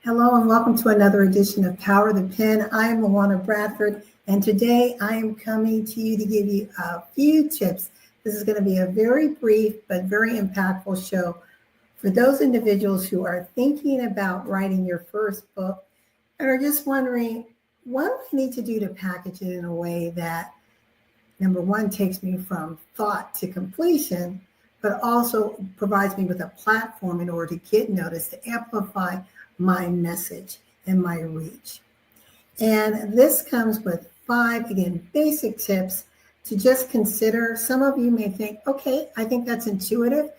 Hello and welcome to another edition of Power the Pen. I am LaWanna Bradford, and today I am coming to you to give you a few tips. This is going to be a very brief but very impactful show for those individuals who are thinking about writing your first book and are just wondering, what do I need to do to package it in a way that, number one, takes me from thought to completion, but also provides me with a platform in order to get noticed, to amplify my message and my reach. And this comes with 5, again, basic tips to just consider. Some of you may think, okay, I think that's intuitive,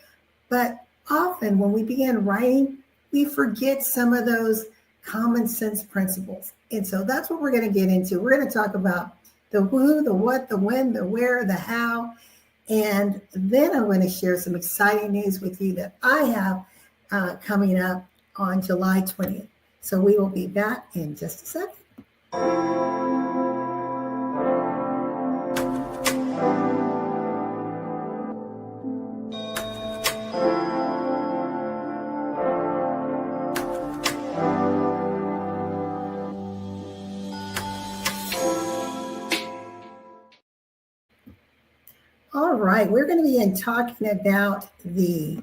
but often when we begin writing, we forget some of those common sense principles. And so that's what we're going to get into. We're going to talk about the who, the what, the when, the where, the how. And then I'm going to share some exciting news with you that I have coming up on July 20th. So we will be back in just a second. All right, we're going to begin talking about the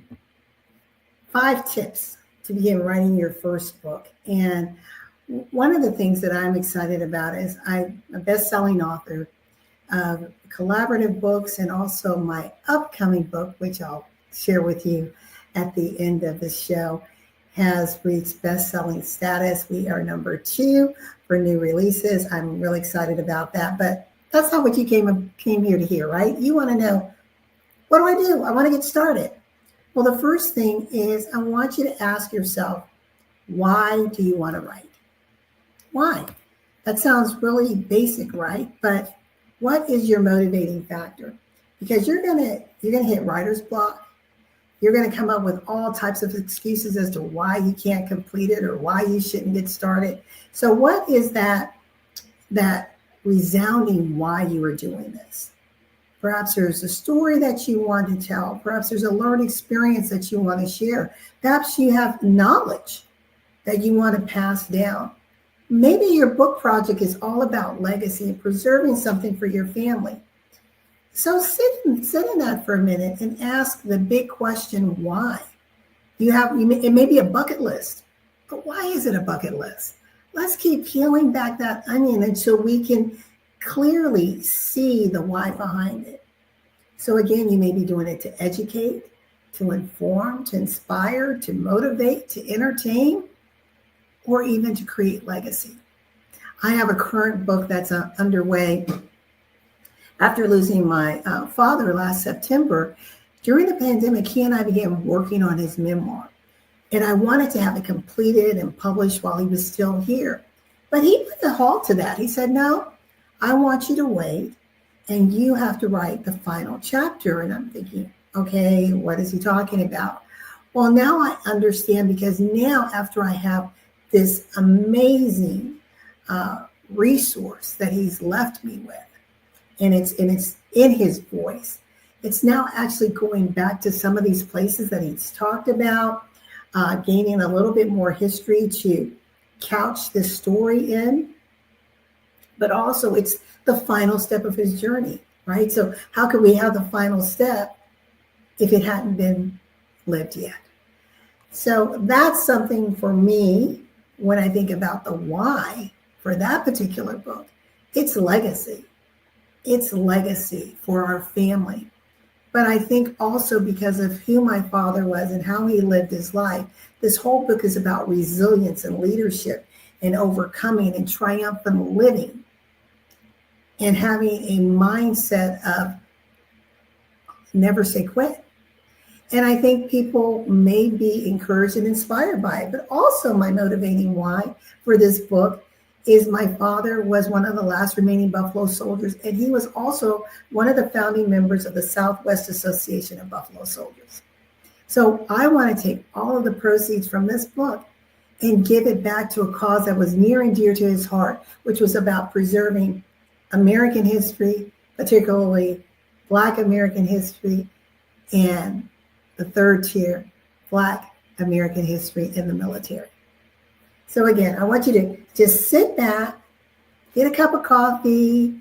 5 tips to begin writing your first book. And one of the things that I'm excited about is I'm a best-selling author of collaborative books, and also my upcoming book, which I'll share with you at the end of the show, has reached best-selling status. We are number 2 for new releases. I'm really excited about that, but that's not what you came here to hear, right? You want to know, what do? I want to get started. Well, the first thing is I want you to ask yourself, why do you want to write? Why? That sounds really basic, right? But what is your motivating factor? Because you're gonna hit writer's block. You're gonna come up with all types of excuses as to why you can't complete it or why you shouldn't get started. So what is that resounding why you are doing this? Perhaps there's a story that you want to tell. Perhaps there's a learned experience that you want to share. Perhaps you have knowledge that you want to pass down. Maybe your book project is all about legacy and preserving something for your family. So sit in that for a minute and ask the big question, why? It may be a bucket list, but why is it a bucket list? Let's keep peeling back that onion until we can clearly see the why behind it. So again, you may be doing it to educate, to inform, to inspire, to motivate, to entertain, or even to create legacy. I have a current book that's underway. After losing my father last September, during the pandemic, he and I began working on his memoir. And I wanted to have it completed and published while he was still here. But he put a halt to that. He said, no, I want you to wait, and you have to write the final chapter. And I'm thinking, okay, what is he talking about? Well, now I understand, because now after I have this amazing resource that he's left me with, and it's in his voice, it's now actually going back to some of these places that he's talked about, gaining a little bit more history to couch this story in. But also it's the final step of his journey, right? So how could we have the final step if it hadn't been lived yet? So that's something for me when I think about the why for that particular book. It's legacy. It's legacy for our family. But I think also because of who my father was and how he lived his life, this whole book is about resilience and leadership and overcoming and triumphant living, and having a mindset of never say quit. And I think people may be encouraged and inspired by it. But also my motivating why for this book is my father was one of the last remaining Buffalo soldiers, and he was also one of the founding members of the Southwest Association of Buffalo Soldiers. So I want to take all of the proceeds from this book and give it back to a cause that was near and dear to his heart, which was about preserving American history, particularly Black American history, and the third tier, Black American history in the military. So again, I want you to just sit back, get a cup of coffee,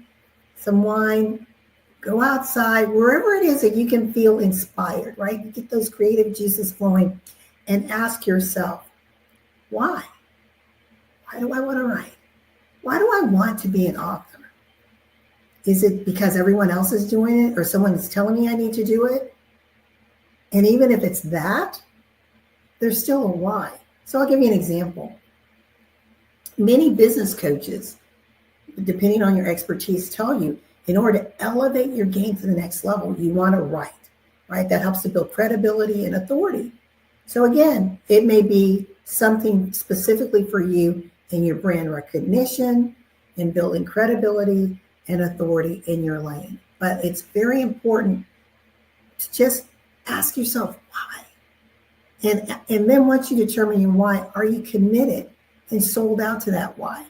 some wine, go outside, wherever it is that you can feel inspired, right? You get those creative juices flowing and ask yourself, why? Why do I want to write? Why do I want to be an author? Is it because everyone else is doing it or someone is telling me I need to do it? And even if it's that, there's still a why. So I'll give you an example. Many business coaches, depending on your expertise, tell you in order to elevate your game to the next level, you want to write, right? That helps to build credibility and authority. So again, it may be something specifically for you in your brand recognition, in building credibility and authority in your lane. But it's very important to just ask yourself why. And then once you determine your why, are you committed and sold out to that why?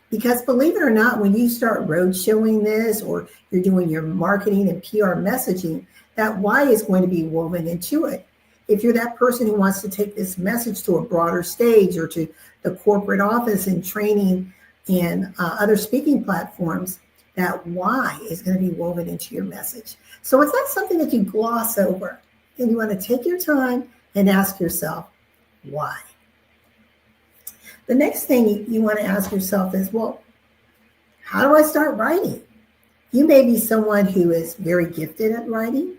Because believe it or not, when you start road showing this or you're doing your marketing and PR messaging, that why is going to be woven into it. If you're that person who wants to take this message to a broader stage or to the corporate office and training and other speaking platforms, that why is going to be woven into your message. So it's not something that you gloss over. And you want to take your time and ask yourself, why? The next thing you want to ask yourself is, well, how do I start writing? You may be someone who is very gifted at writing.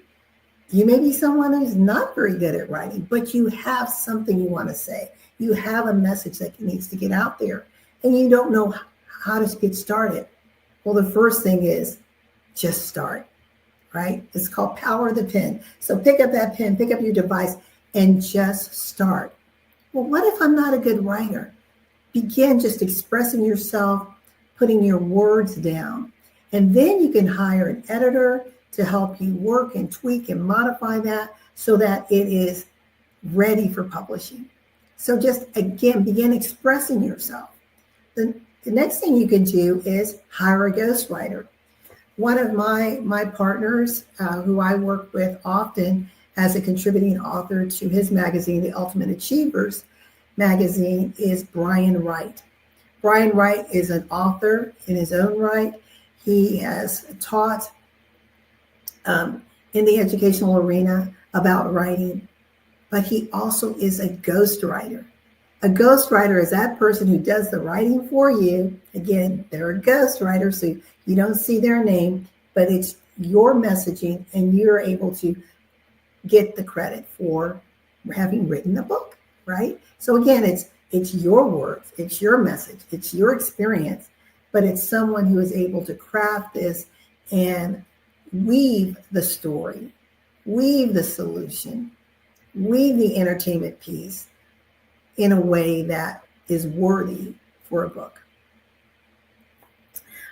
You may be someone who's not very good at writing, but you have something you want to say. You have a message that needs to get out there, and you don't know how to get started. Well, the first thing is just start, right? It's called power of the pen. So pick up that pen, pick up your device, and just start. Well, what if I'm not a good writer? Begin just expressing yourself, putting your words down. And then you can hire an editor to help you work and tweak and modify that so that it is ready for publishing. So just, again, begin expressing yourself. The next thing you can do is hire a ghostwriter. One of my partners who I work with often as a contributing author to his magazine, The Ultimate Achievers magazine, is Brian Wright. Brian Wright is an author in his own right. He has taught in the educational arena about writing, but he also is a ghostwriter. A ghostwriter is that person who does the writing for you. Again, they're a ghostwriter, so you don't see their name, but it's your messaging, and you're able to get the credit for having written the book, right? So again, it's your words, it's your message, it's your experience, but it's someone who is able to craft this and weave the story, weave the solution, weave the entertainment piece in a way that is worthy for a book.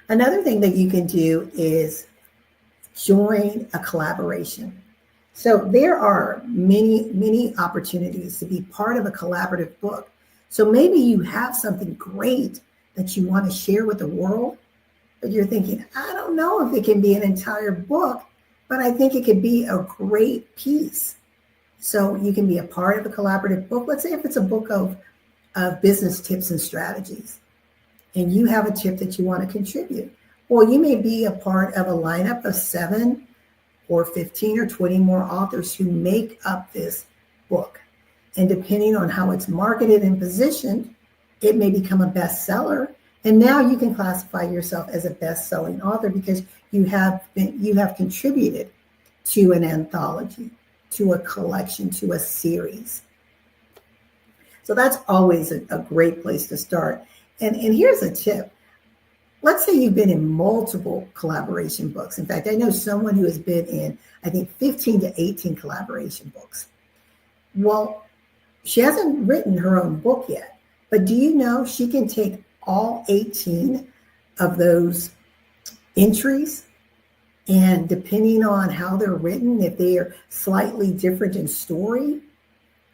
Another thing that you can do is join a collaboration. So there are many opportunities to be part of a collaborative book. So maybe you have something great that you want to share with the world, but you're thinking, I don't know if it can be an entire book, but I think it could be a great piece. So you can be a part of a collaborative book. Let's say if it's a book of business tips and strategies, and you have a tip that you want to contribute. Well, you may be a part of a lineup of 7 or 15 or 20 more authors who make up this book. And depending on how it's marketed and positioned, it may become a bestseller. And now you can classify yourself as a best-selling author because you have contributed to an anthology, to a collection, to a series. So that's always a great place to start. And here's a tip. Let's say you've been in multiple collaboration books. In fact, I know someone who has been in, I think, 15 to 18 collaboration books. Well, she hasn't written her own book yet, but do you know she can take all 18 of those entries, and depending on how they're written, if they are slightly different in story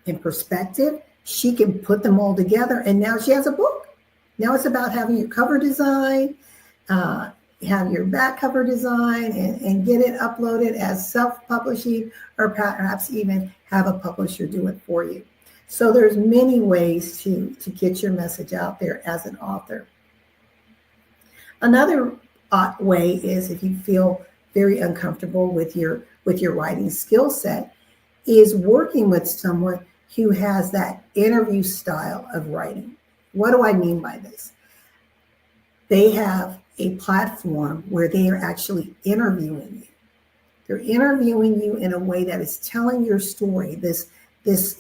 and perspective, she can put them all together, and now she has a book. Now it's about having your cover design, have your back cover design, and get it uploaded as self-publishing, or perhaps even have a publisher do it for you. So there's many ways to get your message out there as an author. Another way is, if you feel very uncomfortable with your writing skill set, is working with someone who has that interview style of writing. What do I mean by this? They have a platform where they are actually interviewing you. They're interviewing you in a way that is telling your story, this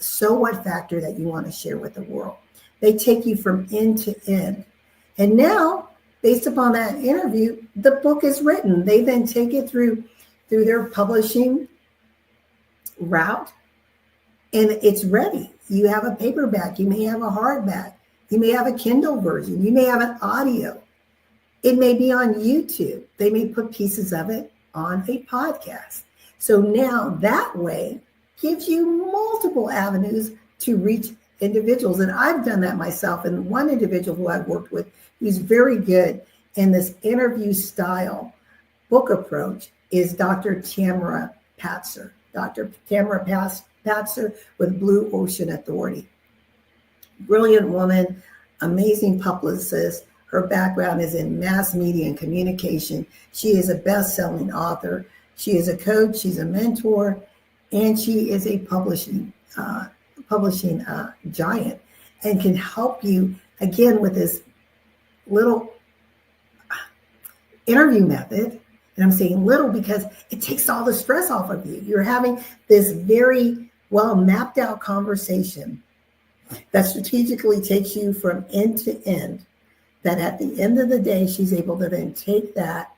so what factor that you want to share with the world. They take you from end to end. And now, based upon that interview, the book is written. They then take it through their publishing route, and it's ready. You have a paperback, you may have a hardback, you may have a Kindle version, you may have an audio. It may be on YouTube. They may put pieces of it on a podcast. So now that way gives you multiple avenues to reach individuals. And I've done that myself. And one individual who I've worked with who's very good in this interview style book approach is Dr. Tamara Patzer. Dr. Tamara Patzer with Blue Ocean Authority. Brilliant woman, amazing publicist. Her background is in mass media and communication. She is a best-selling author. She is a coach. She's a mentor, and she is a publishing giant, and can help you again with this little interview method. And I'm saying little because it takes all the stress off of you. You're having this very well mapped out conversation that strategically takes you from end to end. That at the end of the day, she's able to then take that,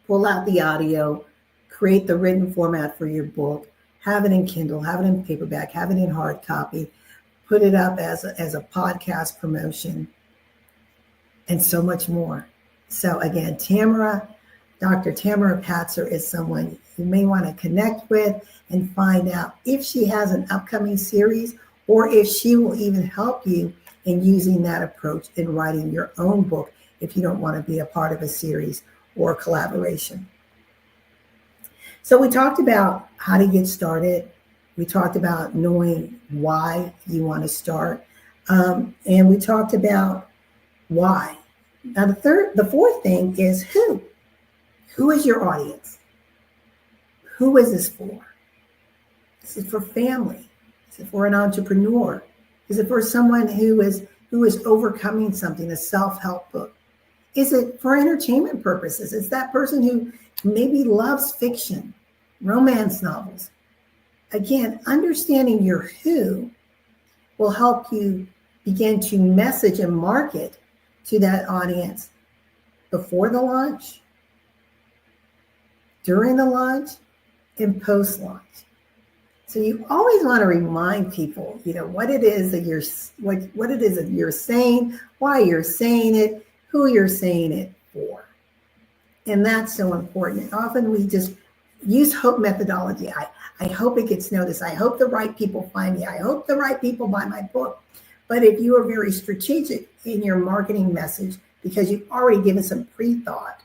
pull out the audio, create the written format for your book, have it in Kindle, have it in paperback, have it in hard copy, put it up as a podcast promotion, and so much more. So again, Dr. Tamara Patzer is someone you may want to connect with and find out if she has an upcoming series, or if she will even help you in using that approach in writing your own book if you don't want to be a part of a series or a collaboration. So we talked about how to get started. We talked about knowing why you want to start. And we talked about why. Now the fourth thing is who. Who is your audience? Who is this for? Is it for family? Is it for an entrepreneur? Is it for someone who is overcoming something, a self-help book? Is it for entertainment purposes? It's that person who maybe loves fiction, romance novels. Again, understanding your who will help you begin to message and market to that audience before the launch, during the launch, and post-launch. So you always want to remind people, what it is that you're saying, why you're saying it, who you're saying it for. And that's so important. Often we just use hope methodology. I hope it gets noticed. I hope the right people find me. I hope the right people buy my book. But if you are very strategic in your marketing message, because you've already given some pre-thought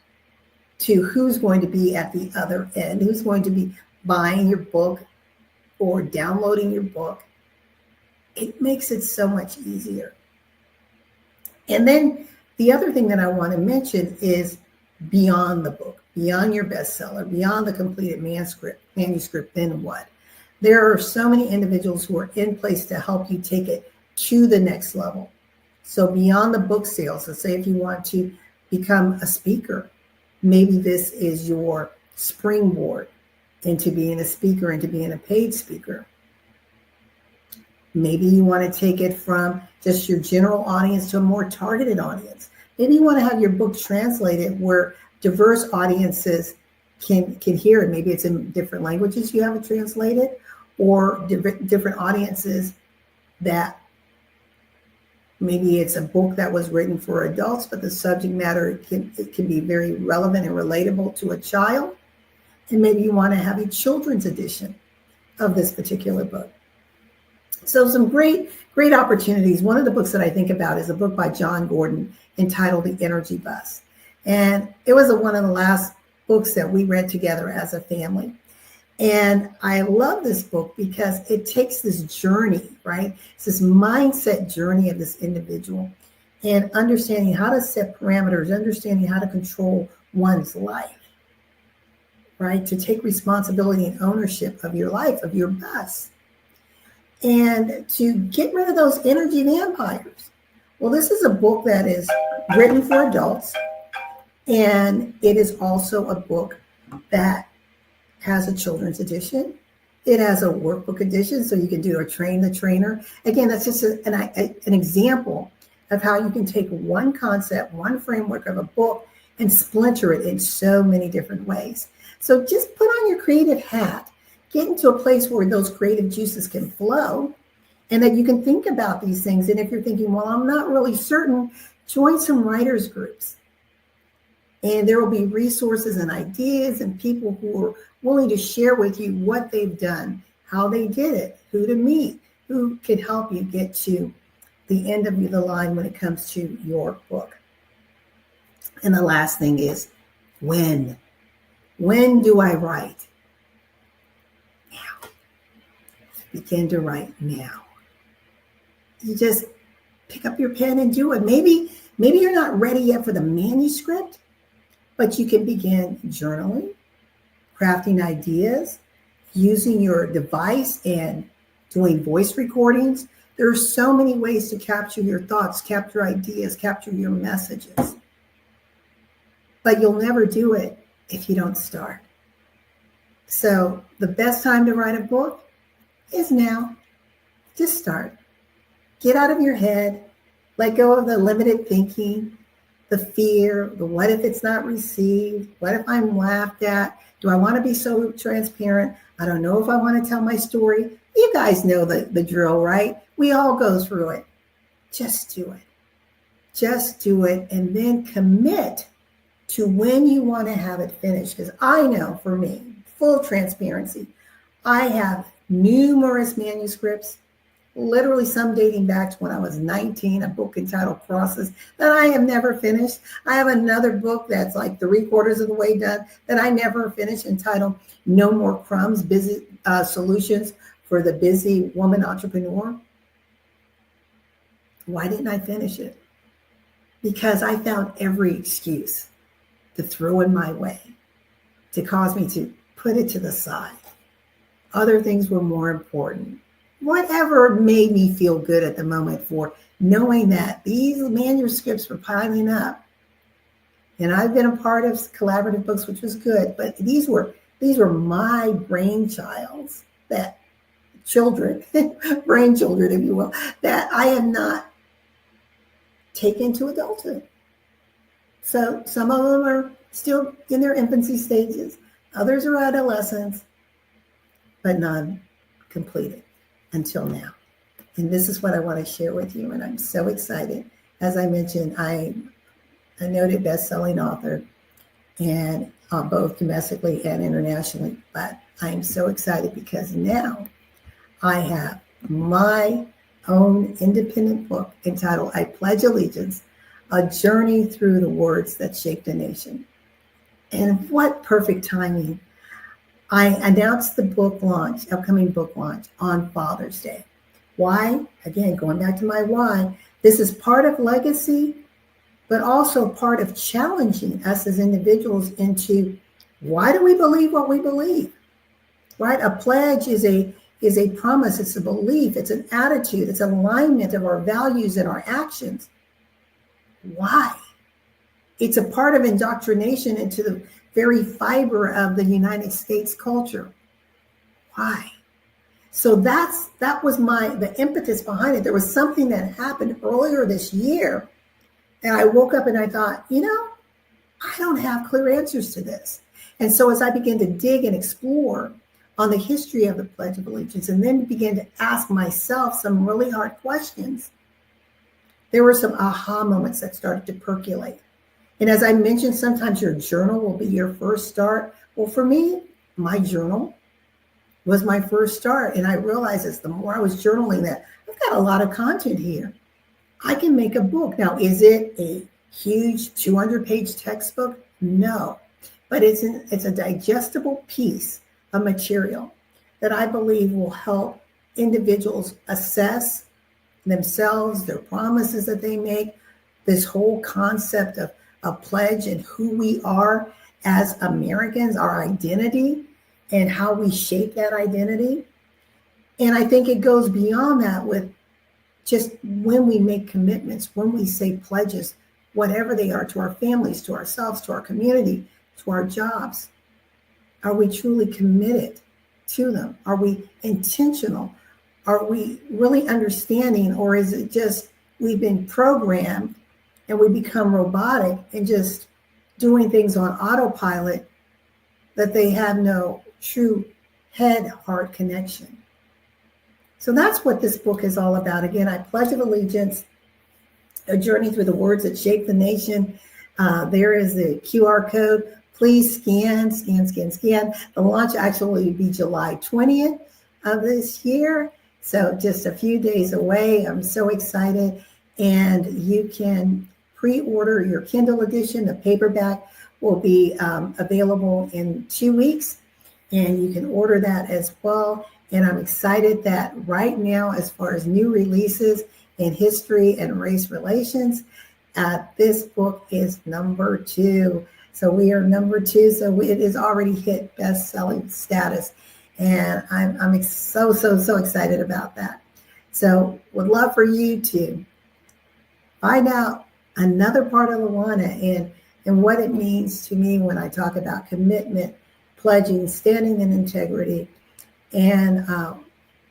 to who's going to be at the other end, who's going to be buying your book or downloading your book, it makes it so much easier. And then the other thing that I want to mention is beyond the book, beyond your bestseller, beyond the completed manuscript, then what? There are so many individuals who are in place to help you take it to the next level. So beyond the book sales, let's say if you want to become a speaker, maybe this is your springboard into being a speaker, into being a paid speaker. Maybe you want to take it from just your general audience to a more targeted audience. Maybe you want to have your book translated where diverse audiences can hear it. Maybe it's in different languages you have it translated, or different audiences that maybe it's a book that was written for adults, but the subject matter can be very relevant and relatable to a child. And maybe you want to have a children's edition of this particular book. So some great opportunities. One of the books that I think about is a book by John Gordon entitled The Energy Bus. And it was one of the last books that we read together as a family. And I love this book because it takes this journey, right? It's this mindset journey of this individual and understanding how to set parameters, understanding how to control one's life, right? To take responsibility and ownership of your life, of your best, and to get rid of those energy vampires. Well, this is a book that is written for adults, and it is also a book that has a children's edition. It has a workbook edition, so you can do a train the trainer. Again, that's just an example of how you can take one concept, one framework of a book, and splinter it in so many different ways. So just put on your creative hat, get into a place where those creative juices can flow, and that you can think about these things. And if you're thinking, well, I'm not really certain, join some writers groups. And there will be resources and ideas and people who are willing to share with you what they've done, how they did it, who to meet, who can help you get to the end of the line when it comes to your book. And the last thing is, when? When do I write? Now. Begin to write now. You just pick up your pen and do it. Maybe you're not ready yet for the manuscript, but you can begin journaling, crafting ideas, using your device and doing voice recordings. There are so many ways to capture your thoughts, capture ideas, capture your messages. But you'll never do it if you don't start. So the best time to write a book is now. Just start. Get out of your head. Let go of the limited thinking, the fear, the what if it's not received? What if I'm laughed at? Do I want to be so transparent? I don't know if I want to tell my story. You guys know the drill, right? We all go through it. Just do it. Just do it, and then commit to when you want to have it finished. Because I know for me, full transparency, I have numerous manuscripts, literally some dating back to when I was 19, a book entitled Crosses that I have never finished. I have another book that's like 3/4 of the way done that I never finished, entitled No More Crumbs, Busy Solutions for the Busy Woman Entrepreneur. Why didn't I finish it? Because I found every excuse to throw in my way to cause me to put it to the side. Other things were more important. Whatever made me feel good at the moment for knowing that these manuscripts were piling up. And I've been a part of collaborative books, which was good, but these were my brainchilds, that children, brainchildren, if you will, that I have not taken to adulthood. So some of them are still in their infancy stages. Others are adolescents, but none completed until now. And this is what I want to share with you. And I'm so excited. As I mentioned, I'm a noted best-selling author, and both domestically and internationally. But I'm so excited because now I have my own independent book entitled I Pledge Allegiance, A Journey Through the Words That Shaped a Nation. And what perfect timing. I announced the book launch, upcoming book launch, on Father's Day. Why? Again, going back to my why, this is part of legacy, but also part of challenging us as individuals into why do we believe what we believe, right? A pledge is a promise, it's a belief, it's an attitude, it's alignment of our values and our actions. Why? It's a part of indoctrination into the very fiber of the United States culture. Why? So that was the impetus behind it. There was something that happened earlier this year, and I woke up and I thought, I don't have clear answers to this. And so as I began to dig and explore on the history of the Pledge of Allegiance, and then began to ask myself some really hard questions, there were some aha moments that started to percolate. And as I mentioned, sometimes your journal will be your first start. Well, for me, my journal was my first start. And I realized as the more I was journaling that I've got a lot of content here. I can make a book. Now, is it a huge 200-page textbook? No, but it's a digestible piece of material that I believe will help individuals assess themselves, their promises that they make, this whole concept of a pledge and who we are as Americans, our identity, and how we shape that identity. And I think it goes beyond that with just when we make commitments, when we say pledges, whatever they are, to our families, to ourselves, to our community, to our jobs. Are we truly committed to them? Are we intentional? Are we really understanding, or is it just we've been programmed and we become robotic and just doing things on autopilot that they have no true head-heart connection? So that's what this book is all about. Again, I Pledge of Allegiance, A Journey Through the Words That Shape the Nation. There is the QR code. Please scan. The launch actually will be July 20th of this year. So just a few days away. I'm so excited. And you can pre-order your Kindle edition. The paperback will be available in 2 weeks. And you can order that as well. And I'm excited that right now, as far as new releases in history and race relations, this book is number 2. So we are number 2. So it has already hit best-selling status. And I'm so excited about that. So would love for you to find out another part of LaWanna and what it means to me when I talk about commitment, pledging, standing in integrity, and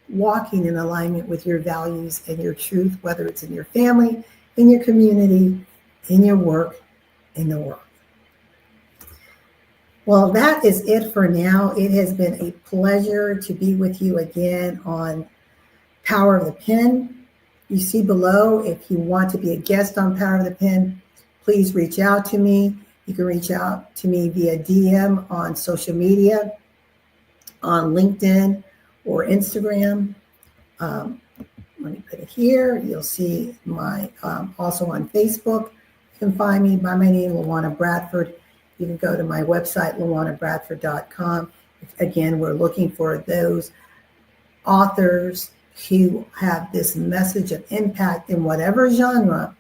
walking in alignment with your values and your truth, whether it's in your family, in your community, in your work, in the world. Well, that is it for now. It has been a pleasure to be with you again on Power of the Pen. You see below, if you want to be a guest on Power of the Pen, please reach out to me. You can reach out to me via DM on social media, on LinkedIn or Instagram. Let me put it here. You'll see my, also on Facebook. You can find me by my name, LaWanna Bradford. You can go to my website, LaWannaBradford.com. Again, we're looking for those authors who have this message of impact in whatever genre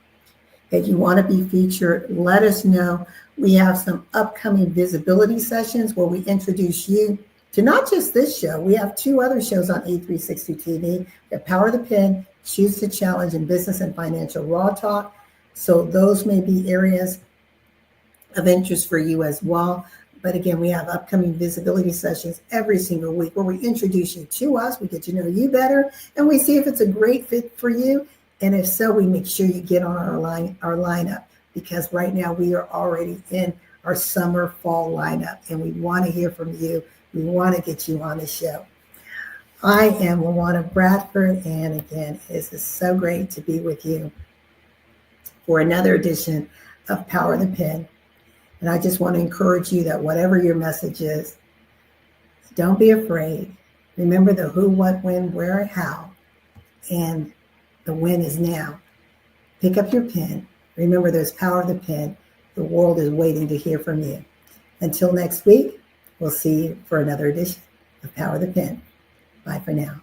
that you want to be featured. Let us know. We have some upcoming visibility sessions where we introduce you to not just this show. We have 2 other shows on E360 TV. The Power of the Pen, Choose to Challenge, and Business and Financial Raw Talk. So those may be areas of interest for you as well. But again, we have upcoming visibility sessions every single week where we introduce you to us, we get to know you better, and we see if it's a great fit for you. And if so, we make sure you get on our lineup, because right now we are already in our summer fall lineup and we want to hear from you. We want to get you on the show. I am LaWanna Bradford, and again, it is so great to be with you for another edition of Power of the Pen. And I just want to encourage you that whatever your message is, don't be afraid. Remember the who, what, when, where, and how. And the when is now. Pick up your pen. Remember, there's power of the pen. The world is waiting to hear from you. Until next week, we'll see you for another edition of Power of the Pen. Bye for now.